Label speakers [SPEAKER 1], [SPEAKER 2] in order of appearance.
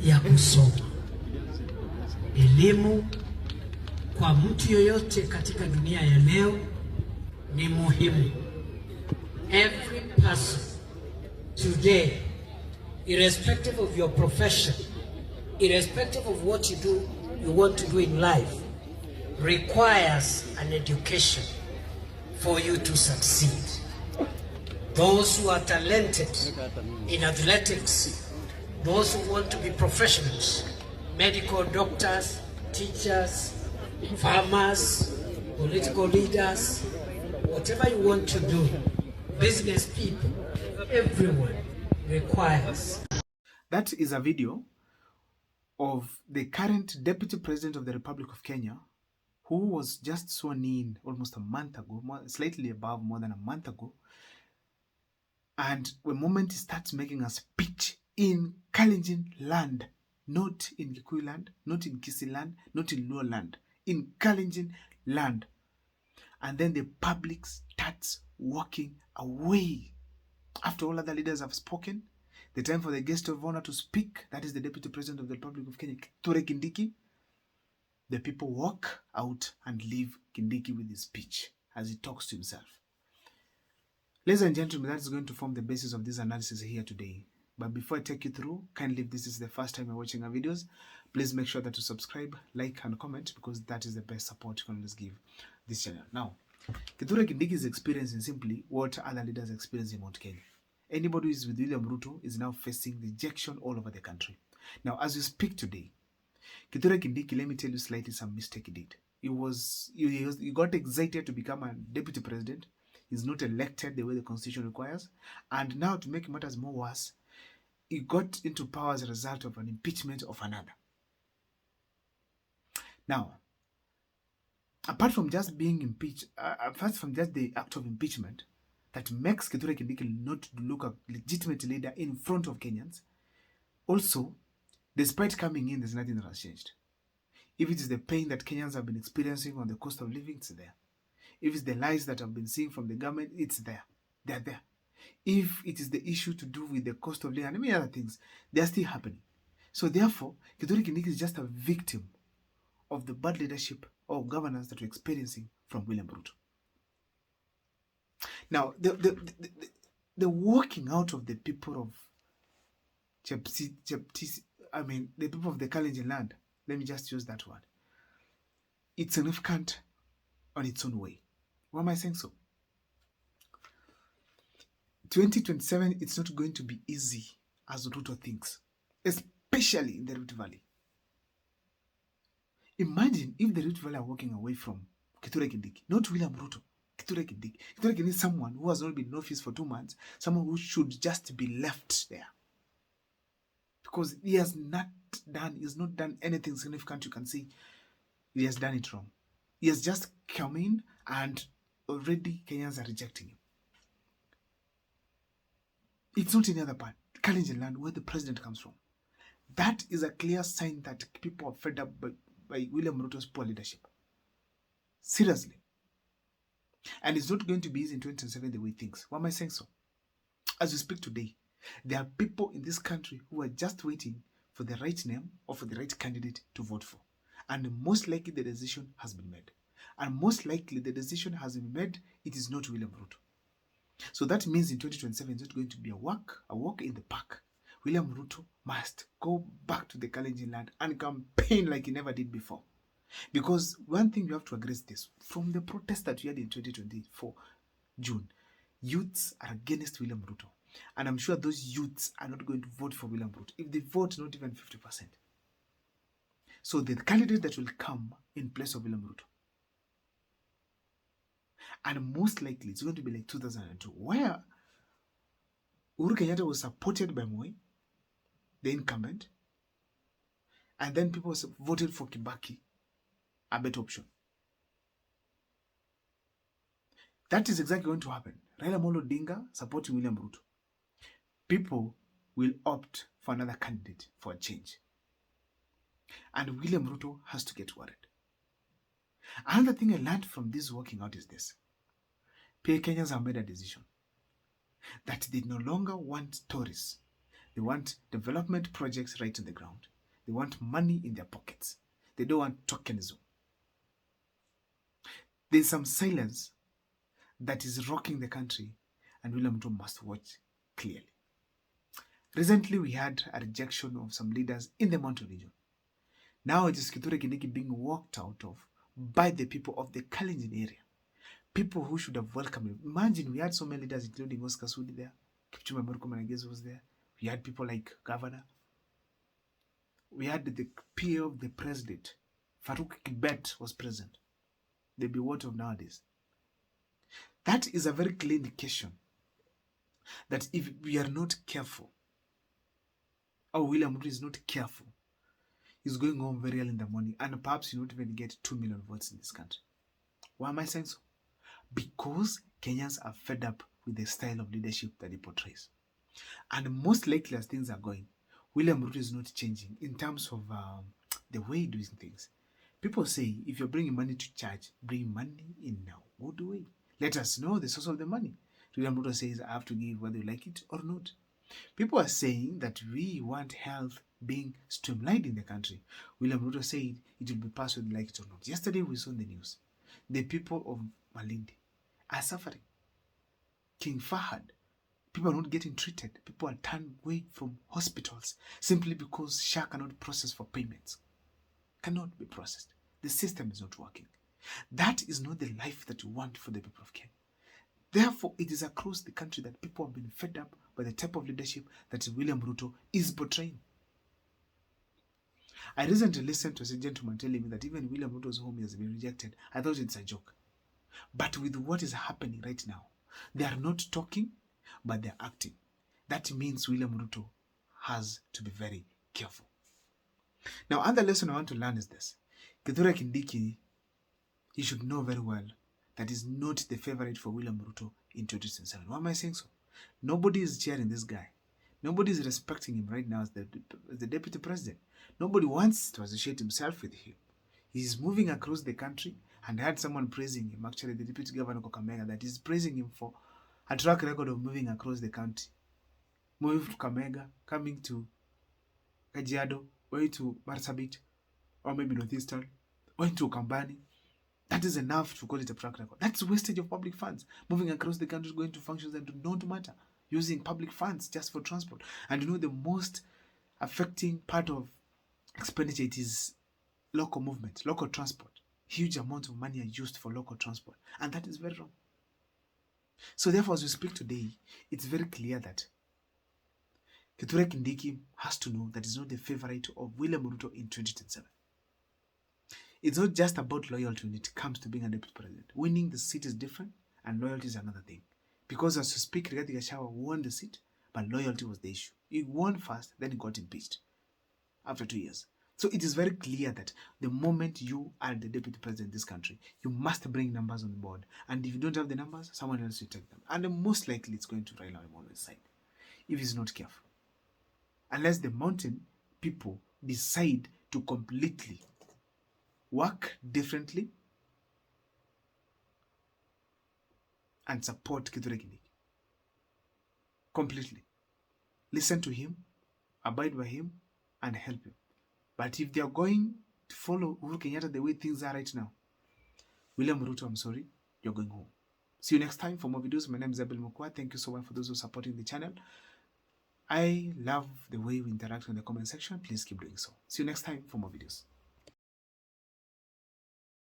[SPEAKER 1] ya kusoma. Elimu kwa mtu yoyote katika dunia ya leo ni muhimu. Every person today, irrespective of your profession, irrespective of what you want to do in life, requires an education for you to succeed. Those who are talented in athletics, those who want to be professionals, medical doctors, teachers, farmers, political leaders, whatever you want to do, business people, everyone requires.
[SPEAKER 2] That is a video of the current Deputy President of the Republic of Kenya, who was just sworn in almost a month ago, slightly above more than a month ago. And the moment he starts making a speech in Kalenjin land, not in Kikuyu land, not in Kisii land, not in Luo land, in Kalenjin land. And then the public starts walking away. After all other leaders have spoken, the time for the guest of honor to speak, that is the Deputy President of the Republic of Kenya, kithure Kindiki, the people walk out and leave Kindiki with his speech as he talks to himself. Ladies and gentlemen, that is going to form the basis of this analysis here today. But before I take you through, kindly, if this is the first time you're watching our videos, please make sure that you subscribe, like, and comment, because that is the best support you can always give this channel. Now, Kithure Kindiki is experiencing simply what other leaders experience in Mount Kenya. Anybody who is with William Ruto is now facing rejection all over the country. Now, as we speak today, Kithure Kindiki, let me tell you slightly some mistake he did. He got excited to become a deputy president. He's not elected the way the constitution requires. And now, to make matters more worse, he got into power as a result of an impeachment of another. Now, apart from just being impeached, apart from just the act of impeachment that makes Kithure Kindiki not look a legitimate leader in front of Kenyans, also, despite coming in, there's nothing that has changed. If it is the pain that Kenyans have been experiencing on the cost of living, it's there. If it's the lies that have been seen from the government, it's there. They're there. If it is the issue to do with the cost of living and many other things, they are still happening. So therefore, Kithure Kindiki is just a victim of the bad leadership or governance that we're experiencing from William Ruto. Now, the walking out of the people of the people of the Kalenjin land, let me just use that word. It's significant on its own way. Why am I saying so? 2027, it's not going to be easy as Ruto thinks, especially in the Rift Valley. Imagine if the Rift Valley are walking away from Kithure Kindiki, not William Ruto, Kithure Kindiki. Kithure Kindiki is someone who has not been in office for 2 months, someone who should just be left there. Because he has not done anything significant. You can see he has done it wrong. He has just come in and already Kenyans are rejecting him. It's not any other part, Kalenjin land, where the president comes from. That is a clear sign that people are fed up by William Ruto's poor leadership. Seriously. And it's not going to be easy in 2027 the way he thinks. Why am I saying so? As we speak today, there are people in this country who are just waiting for the right name or for the right candidate to vote for. And most likely the decision has been made. And most likely the decision has been made, it is not William Ruto. So that means in 2027 it's not going to be a walk in the park. William Ruto must go back to the Kalenjin land and campaign like he never did before. Because one thing you have to address this, from the protest that we had in 2024 June, youths are against William Ruto. And I'm sure those youths are not going to vote for William Ruto. If they vote, not even 50%. So the candidate that will come in place of William Ruto, and most likely it's going to be like 2002, where Uhuru Kenyatta was supported by Moi, the incumbent, and then people voted for Kibaki, a better option. That is exactly going to happen. Raila Amolo Odinga supporting William Ruto. People will opt for another candidate for a change. And William Ruto has to get worried. Another thing I learned from this working out is this. Kenyans have made a decision that they no longer want tourists. They want development projects right on the ground. They want money in their pockets. They don't want tokenism. There's some silence that is rocking the country, and William Ruto must watch clearly. Recently, we had a rejection of some leaders in the Mountain region. Now it is Kithure Kindiki being walked out of by the people of the Kalenjin area. People who should have welcomed him. Imagine we had so many leaders, including Oscar Sudi there. Kipchumba Murkomen was there. We had people like Governor. We had the peer of the president. Farouk Kibet was present. The Biwott of nowadays. That is a very clear indication that if we are not careful, or William Ruto is not careful, he's going home very early in the morning, and perhaps you not even get 2 million votes in this country. Why am I saying so? Because Kenyans are fed up with the style of leadership that he portrays. And most likely, as things are going, William Ruto is not changing in terms of the way he does things. People say, if you're bringing money to church, bring money in now. Good way. Let us know the source of the money. William Ruto says, I have to give whether you like it or not. People are saying that we want health being streamlined in the country. William Ruto said it will be passed whether you like it or not. Yesterday, we saw in the news, the people of Malindi are suffering. King Fahad, people are not getting treated. People are turned away from hospitals simply because SHA cannot process for payments. Cannot be processed. The system is not working. That is not the life that you want for the people of Kenya. Therefore, it is across the country that people have been fed up by the type of leadership that William Ruto is portraying. I recently listened to a gentleman telling me that even William Ruto's home has been rejected. I thought it's a joke. But with what is happening right now, they are not talking, but they're acting. That means William Ruto has to be very careful. Now, another lesson I want to learn is this. Kithure Kindiki, he should know very well that is not the favorite for William Ruto in 2007. Why am I saying so? Nobody is cheering this guy. Nobody is respecting him right now as the deputy president. Nobody wants to associate himself with him. He's moving across the country, and I had someone praising him, actually the deputy governor of Kakamega, that is praising him for a track record of moving across the country. Moving to Kakamega, coming to Kajiado, going to Marsabit, or maybe Northeastern, going to Kambani. That is enough to call it a track record. That's wastage of public funds. Moving across the country, going to functions that do not matter. Using public funds just for transport. And you know the most affecting part of expenditure, it is local movement, local transport. Huge amounts of money are used for local transport. And that is very wrong. So therefore, as we speak today, it's very clear that Kithure Kindiki has to know that he's not the favorite of William Ruto in 2027. It's not just about loyalty when it comes to being a deputy president. Winning the seat is different, and loyalty is another thing. Because as we speak, Rigathi Gachagua won the seat, but loyalty was the issue. He won first, then he got impeached after 2 years. So it is very clear that the moment you are the deputy president in this country, you must bring numbers on the board. And if you don't have the numbers, someone else will take them. And most likely it's going to Raila Amolo's side, if he's not careful. Unless the mountain people decide to completely work differently and support Kithure Kindiki. Completely. Listen to him, abide by him, and help him. But if they are going to follow Uhuru Kenyatta the way things are right now, William Ruto, I'm sorry, you're going home. See you next time for more videos. My name is Abel Mukwa. Thank you so much for those who are supporting the channel. I love the way we interact in the comment section. Please keep doing so. See you next time for more videos.